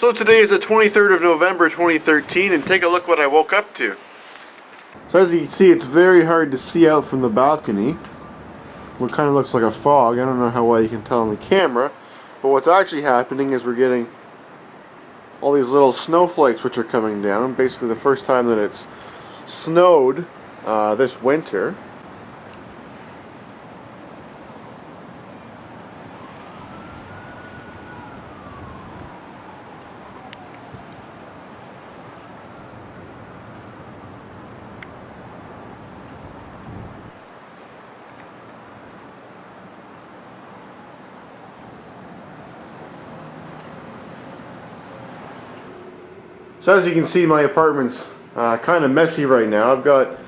So today is the 23rd of November 2013, and take a look what I woke up to. So as you can see, it's very hard to see out from the balcony. What kind of looks like a fog. I don't know how well you can tell on the camera, but what's actually happening is we're getting all these little snowflakes which are coming down. Basically the first time that it's snowed this winter. So as you can see, my apartment's kind of messy right now. I've got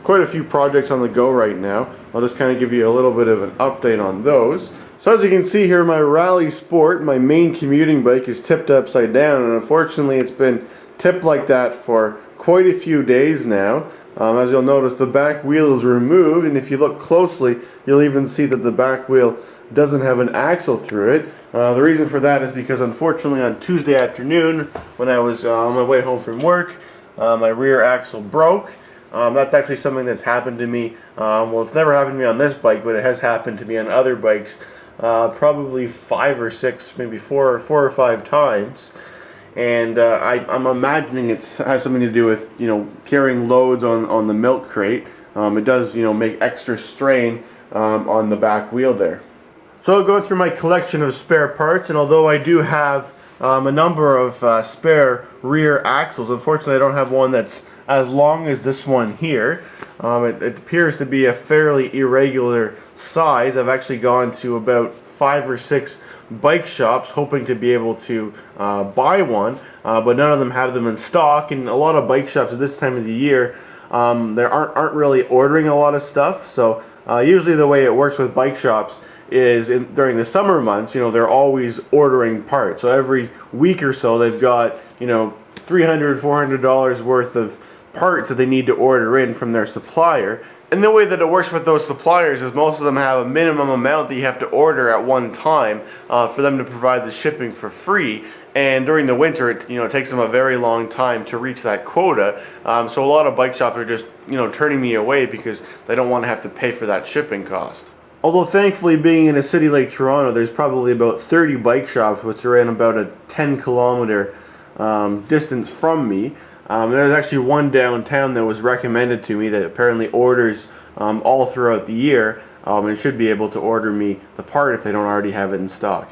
quite a few projects on the go right now. I'll just kind of give you a little bit of an update on those. So as you can see here, my Rally Sport, my main commuting bike, is tipped upside down, and unfortunately it's been tipped like that for quite a few days now. As you'll notice, the back wheel is removed, and if you look closely, you'll even see that the back wheel doesn't have an axle through it. The reason for that is because unfortunately on Tuesday afternoon, when I was on my way home from work, my rear axle broke. That's actually something that's happened to me. Well, it's never happened to me on this bike, but it has happened to me on other bikes probably 5 or 6, maybe four or five times. And I'm imagining it has something to do with, carrying loads on the milk crate. It does, make extra strain on the back wheel there. So I'll go through my collection of spare parts, and although I do have a number of spare rear axles, unfortunately I don't have one that's as long as this one here. It appears to be a fairly irregular size. I've actually gone to about 5 or 6 bike shops hoping to be able to buy one, but none of them have them in stock, and a lot of bike shops at this time of the year they aren't really ordering a lot of stuff. So usually the way it works with bike shops is during the summer months, they're always ordering parts. So every week or so they've got, $300, $400 worth of parts that they need to order in from their supplier. And the way that it works with those suppliers is most of them have a minimum amount that you have to order at one time for them to provide the shipping for free. And during the winter, it takes them a very long time to reach that quota. So a lot of bike shops are just turning me away because they don't want to have to pay for that shipping cost. Although thankfully, being in a city like Toronto, there's probably about 30 bike shops which are in about a 10-kilometer distance from me. There's actually one downtown that was recommended to me that apparently orders all throughout the year, and should be able to order me the part if they don't already have it in stock.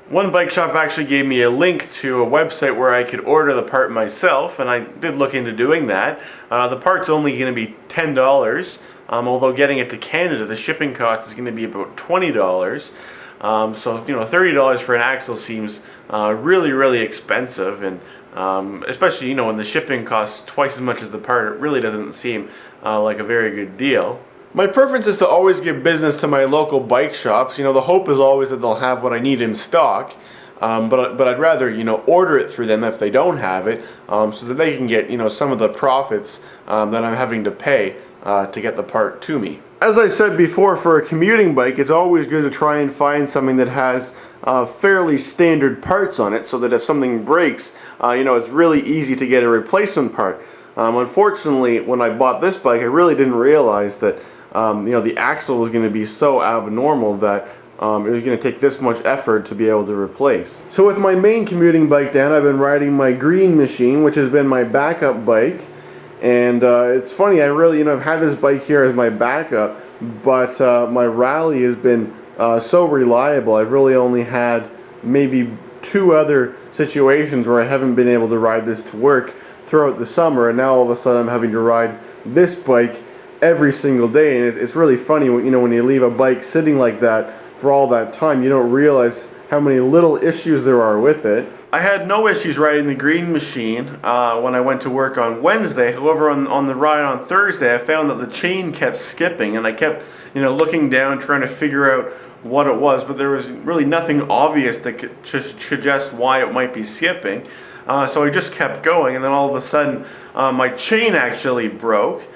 One bike shop actually gave me a link to a website where I could order the part myself, and I did look into doing that. The part's only going to be $10, although getting it to Canada, the shipping cost is going to be about $20. So $30 for an axle seems really expensive, and especially when the shipping costs twice as much as the part, it really doesn't seem like a very good deal. My preference is to always give business to my local bike shops. The hope is always that they'll have what I need in stock, but I'd rather order it through them if they don't have it, so that they can get some of the profits that I'm having to pay to get the part to me. As I said before, for a commuting bike, it's always good to try and find something that has fairly standard parts on it, so that if something breaks, it's really easy to get a replacement part. Unfortunately, when I bought this bike, I really didn't realize that the axle was going to be so abnormal that it was going to take this much effort to be able to replace. So with my main commuting bike down, I've been riding my Green Machine, which has been my backup bike. And it's funny, I really, I've had this bike here as my backup, but my Rally has been so reliable. I've really only had maybe 2 other situations where I haven't been able to ride this to work throughout the summer, and now all of a sudden I'm having to ride this bike every single day. And it's really funny when you leave a bike sitting like that for all that time, you don't realize how many little issues there are with it. I had no issues riding the Green Machine when I went to work on Wednesday. However, on the ride on Thursday, I found that the chain kept skipping, and I kept looking down trying to figure out what it was, but there was really nothing obvious that could suggest why it might be skipping. So I just kept going, and then all of a sudden my chain actually broke.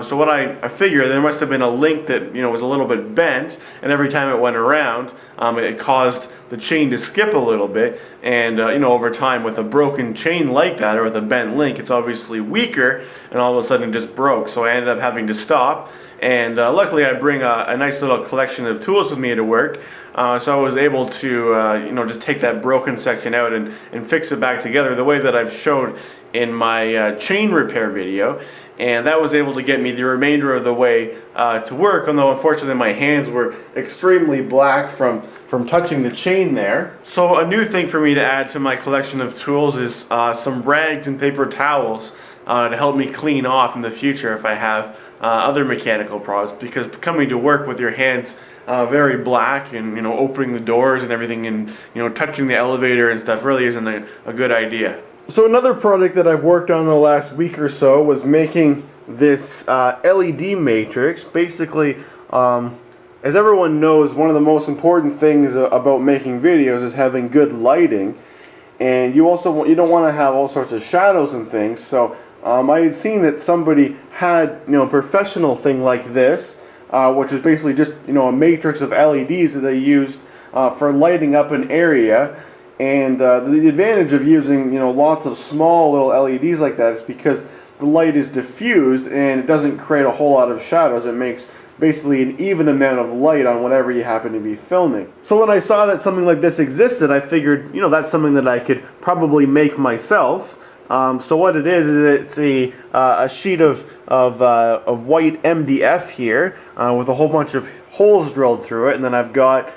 So what I figured, there must have been a link that was a little bit bent, and every time it went around, it caused the chain to skip a little bit. And over time, with a broken chain like that, or with a bent link, it's obviously weaker, and all of a sudden it just broke. So I ended up having to stop. And luckily, I bring a nice little collection of tools with me to work, so I was able to just take that broken section out and fix it back together the way that I've showed in my chain repair video. And that was able to get me the remainder of the way to work, although unfortunately my hands were extremely black from touching the chain there. So a new thing for me to add to my collection of tools is some rags and paper towels to help me clean off in the future if I have other mechanical problems, because coming to work with your hands very black and opening the doors and everything and touching the elevator and stuff really isn't a good idea. So another project that I've worked on the last week or so was making this LED matrix. Basically, as everyone knows, one of the most important things about making videos is having good lighting, and you don't want to have all sorts of shadows and things. So I had seen that somebody had a professional thing like this, which is basically just a matrix of LEDs that they used for lighting up an area. And the advantage of using lots of small little LEDs like that is because the light is diffused and it doesn't create a whole lot of shadows. It makes basically an even amount of light on whatever you happen to be filming. So when I saw that something like this existed, I figured that's something that I could probably make myself. So what it is it's a sheet of white MDF here with a whole bunch of holes drilled through it, and then I've got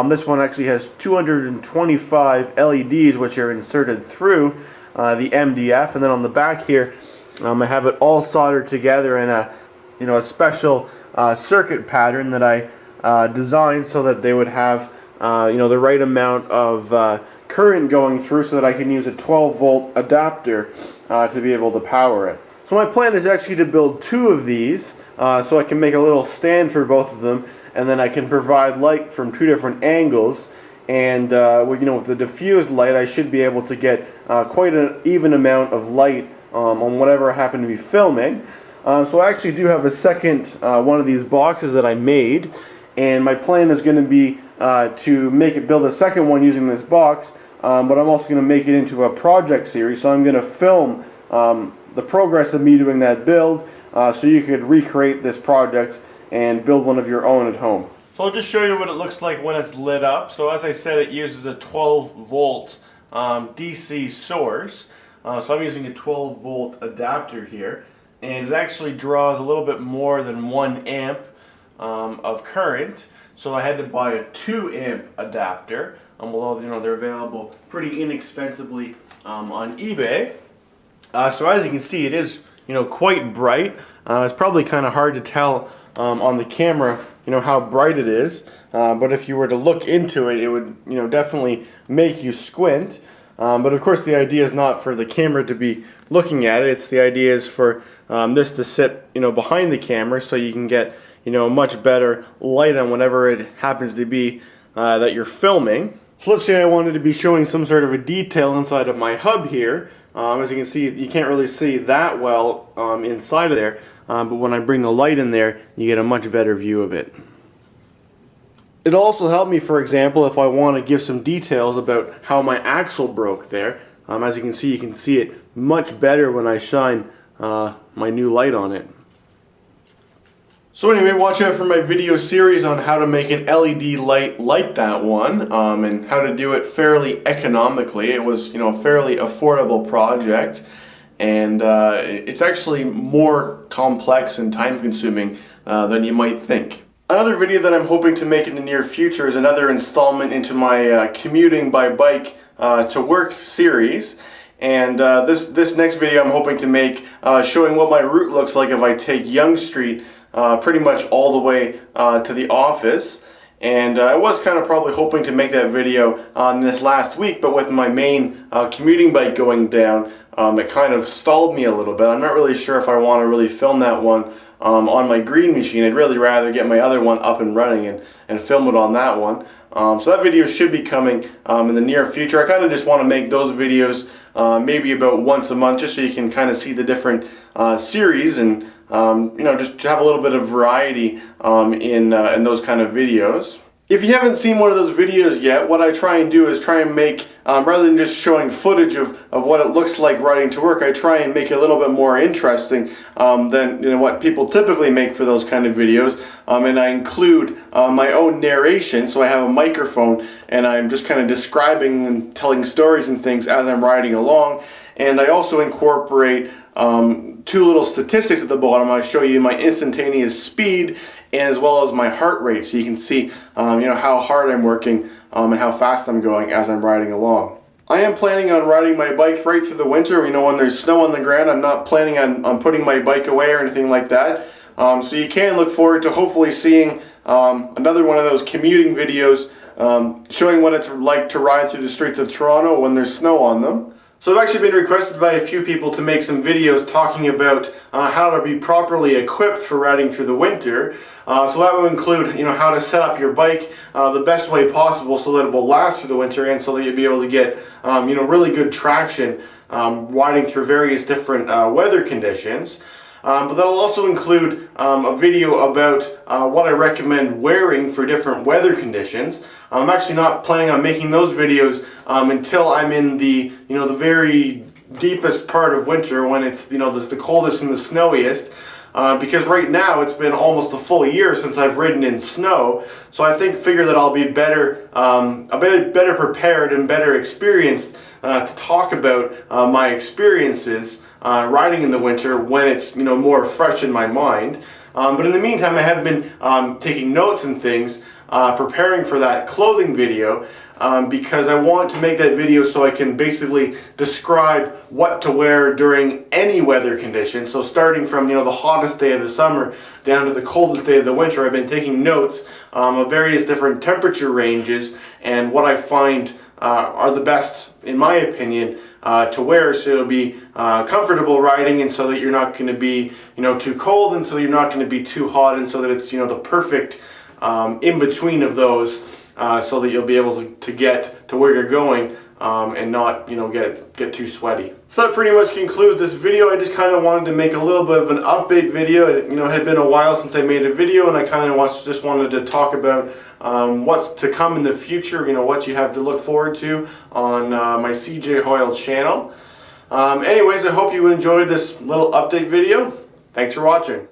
this one actually has 225 LEDs which are inserted through the MDF, and then on the back here I have it all soldered together in a special circuit pattern that I designed so that they would have the right amount of current going through, so that I can use a 12-volt adapter to be able to power it. So my plan is actually to build two of these so I can make a little stand for both of them, and then I can provide light from two different angles. And with the diffused light, I should be able to get quite an even amount of light on whatever I happen to be filming. So I actually do have a second one of these boxes that I made, and my plan is going to be to build a second one using this box, but I'm also going to make it into a project series. So I'm going to film the progress of me doing that build, so you could recreate this project and build one of your own at home. So I'll just show you what it looks like when it's lit up. So as I said, it uses a 12-volt DC source. So I'm using a 12-volt adapter here, and it actually draws a little bit more than 1 amp of current. So I had to buy a 2-amp adapter, although they're available pretty inexpensively on eBay. So as you can see, it is quite bright. It's probably kind of hard to tell on the camera how bright it is, but if you were to look into it, it would definitely make you squint. But of course the idea is not for the camera to be looking at it. The idea is for this to sit behind the camera, so you can get much better light on whatever it happens to be that you're filming. So let's say I wanted to be showing some sort of a detail inside of my hub here. As you can see, you can't really see that well inside of there, but when I bring the light in there, you get a much better view of it. It'll also help me, for example, if I want to give some details about how my axle broke there. As you can see it much better when I shine my new light on it. So anyway, watch out for my video series on how to make an LED light like that one, and how to do it fairly economically. It was a fairly affordable project, and it's actually more complex and time consuming than you might think. Another video that I'm hoping to make in the near future is another installment into my commuting by bike to work series. And this next video I'm hoping to make showing what my route looks like if I take Yonge Street pretty much all the way to the office. And I was kind of probably hoping to make that video on this last week, but with my main commuting bike going down, it kind of stalled me a little bit. I'm not really sure if I want to really film that one on my green machine. I'd really rather get my other one up and running and film it on that one. So that video should be coming in the near future. I kind of just want to make those videos maybe about once a month, just so you can kind of see the different series and you know, just have a little bit of variety in those kind of videos. If you haven't seen one of those videos yet, what I try and do is try and make, rather than just showing footage of what it looks like riding to work, I try and make it a little bit more interesting than, you know, what people typically make for those kind of videos. And I include my own narration, so I have a microphone and I'm just kind of describing and telling stories and things as I'm riding along. And I also incorporate two little statistics at the bottom. I show you my instantaneous speed and as well as my heart rate, so you can see you know, how hard I'm working and how fast I'm going as I'm riding along. I am planning on riding my bike right through the winter. You know, when there's snow on the ground, I'm not planning on putting my bike away or anything like that. So you can look forward to hopefully seeing another one of those commuting videos showing what it's like to ride through the streets of Toronto when there's snow on them. So I've actually been requested by a few people to make some videos talking about how to be properly equipped for riding through the winter. So that will include, you know, how to set up your bike the best way possible so that it will last through the winter and so that you'll be able to get you know, really good traction riding through various different weather conditions. But that'll also include a video about what I recommend wearing for different weather conditions. I'm actually not planning on making those videos until I'm in the, you know, the very deepest part of winter, when it's, you know, the coldest and the snowiest. Because right now it's been almost a full year since I've ridden in snow, so I figure that I'll be better prepared and better experienced to talk about my experiences riding in the winter when it's, you know, more fresh in my mind. But in the meantime, I have been taking notes and things, preparing for that clothing video, because I want to make that video so I can basically describe what to wear during any weather condition. So starting from, you know, the hottest day of the summer down to the coldest day of the winter, I've been taking notes of various different temperature ranges and what I find are the best, in my opinion, to wear, so you'll be comfortable riding, and so that you're not going to be, you know, too cold, and so you're not going to be too hot, and so that it's, you know, the perfect in between of those, so that you'll be able to get to where you're going and not, you know, get too sweaty. So that pretty much concludes this video. I just kind of wanted to make a little bit of an update video. It, you know, had been a while since I made a video, and I kind of just wanted to talk about what's to come in the future, you know, what you have to look forward to on my cjhoyle channel. Anyways, I hope you enjoyed this little update video. Thanks for watching.